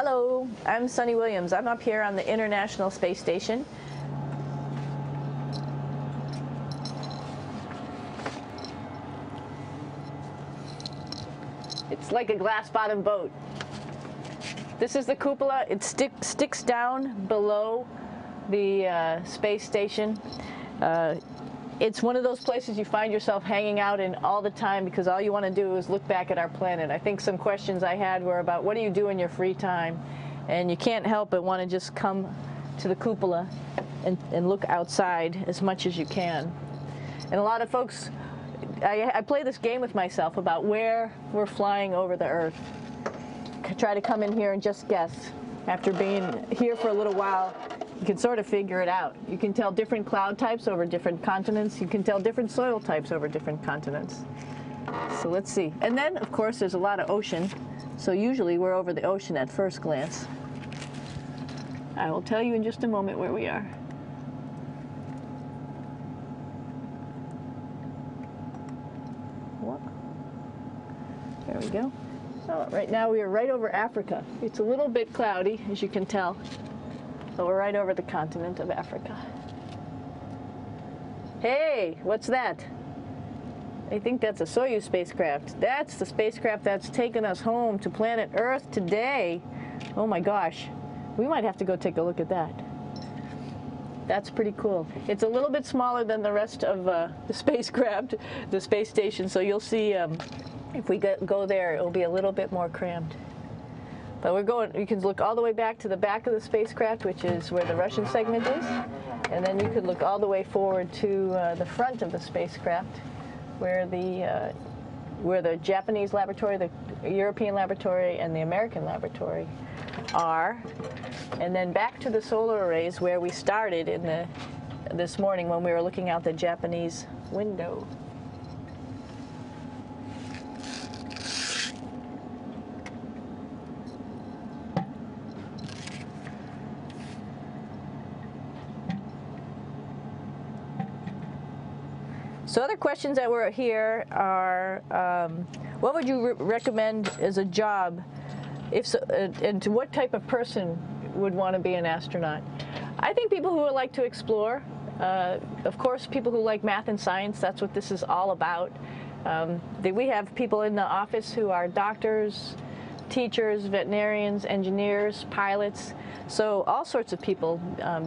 Hello, I'm Sunni Williams. I'm up here on the International Space Station. It's like a glass-bottom boat. This is the cupola. It sticks down below the space station. It's one of those places you find yourself hanging out in all the time because all you want to do is look back at our planet. I think some questions I had were about what do you do in your free time? And you can't help but want to just come to the cupola and look outside as much as you can. And a lot of folks, I play this game with myself about where we're flying over the Earth. Try to come in here and just guess. After being here for a little while, you can sort of figure it out. You can tell different cloud types over different continents. You can tell different soil types over different continents. So let's see. And then, of course, there's a lot of ocean. So usually we're over the ocean at first glance. I will tell you in just a moment where we are. What? There we go. So right now we are right over Africa. It's a little bit cloudy, as you can tell. So we're right over the continent of Africa. Hey, what's that? I think that's a Soyuz spacecraft. That's the spacecraft that's taken us home to planet Earth today. Oh my gosh. We might have to go take a look at that. That's pretty cool. It's a little bit smaller than the rest of the spacecraft, the space station, so you'll see if we go there, it'll be a little bit more crammed. But we're going, you can look all the way back to the back of the spacecraft, which is where the Russian segment is. And then you could look all the way forward to the front of the spacecraft, where the Japanese laboratory, the European laboratory, and the American laboratory are. And then back to the solar arrays where we started this morning when we were looking out the Japanese window. So other questions that were here are, what would you recommend as a job, if so, and to what type of person would want to be an astronaut? I think people who would like to explore, of course people who like math and science, that's what this is all about. We have people in the office who are doctors, teachers, veterinarians, engineers, pilots, so all sorts of people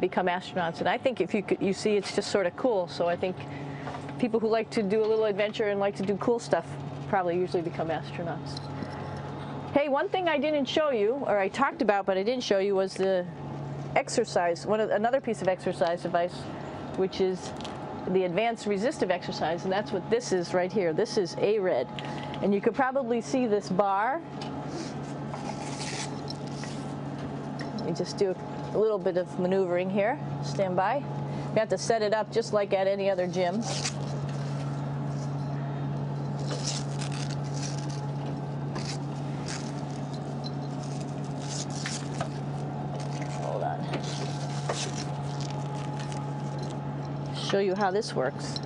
become astronauts, and I think if you see it's just sort of cool, so I think people who like to do a little adventure and like to do cool stuff probably usually become astronauts. Hey, one thing I didn't show you, or I talked about but I didn't show you, was the exercise, another piece of exercise device, which is the advanced resistive exercise, and that's what this is right here. This is ARED, and you could probably see this bar. Let me just do a little bit of maneuvering here. Stand by. You have to set it up just like at any other gym. Hold on. Show you how this works.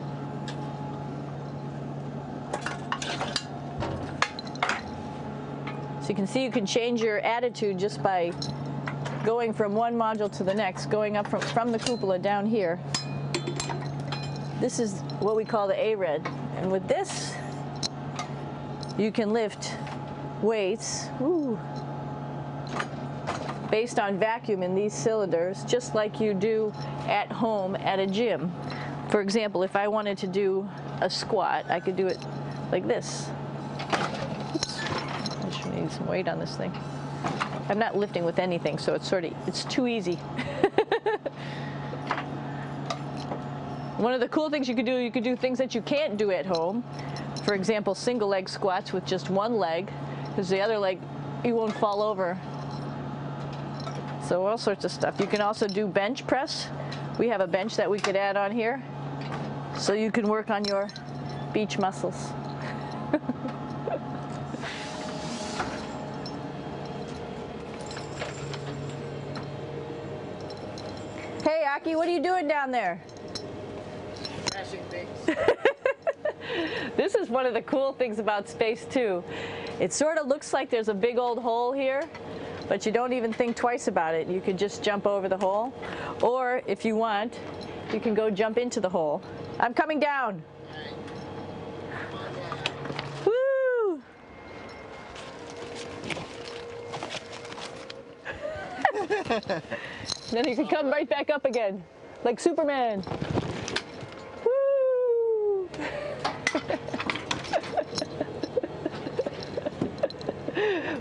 So you can see you can change your attitude just by going from one module to the next, going up from the cupola down here. This is what we call the ARED. And with this, you can lift weights based on vacuum in these cylinders, just like you do at home at a gym. For example, if I wanted to do a squat, I could do it like this. Oops. I just need some weight on this thing. I'm not lifting with anything, so it's too easy. One of the cool things you could do things that you can't do at home. For example, single leg squats with just one leg, because the other leg, you won't fall over. So all sorts of stuff. You can also do bench press. We have a bench that we could add on here, so you can work on your beach muscles. Hey, Aki, what are you doing down there? Crashing things. This is one of the cool things about space, too. It sort of looks like there's a big old hole here, but you don't even think twice about it. You could just jump over the hole, or if you want, you can go jump into the hole. I'm coming down. Woo! Then you can come right back up again, like Superman. Woo!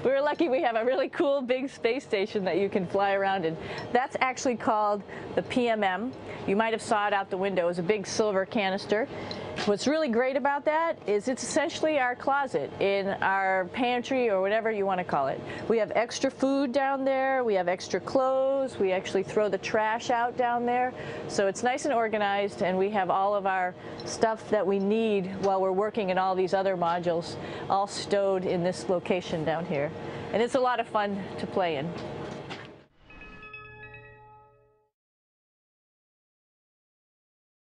We're lucky we have a really cool big space station that you can fly around in. That's actually called the PMM. You might have saw it out the window. It's a big silver canister. What's really great about that is it's essentially our closet in our pantry, or whatever you want to call it. We have extra food down there. We have extra clothes. We actually throw the trash out down there. So it's nice and organized, and we have all of our stuff that we need while we're working in all these other modules all stowed in this location down here. And it's a lot of fun to play in.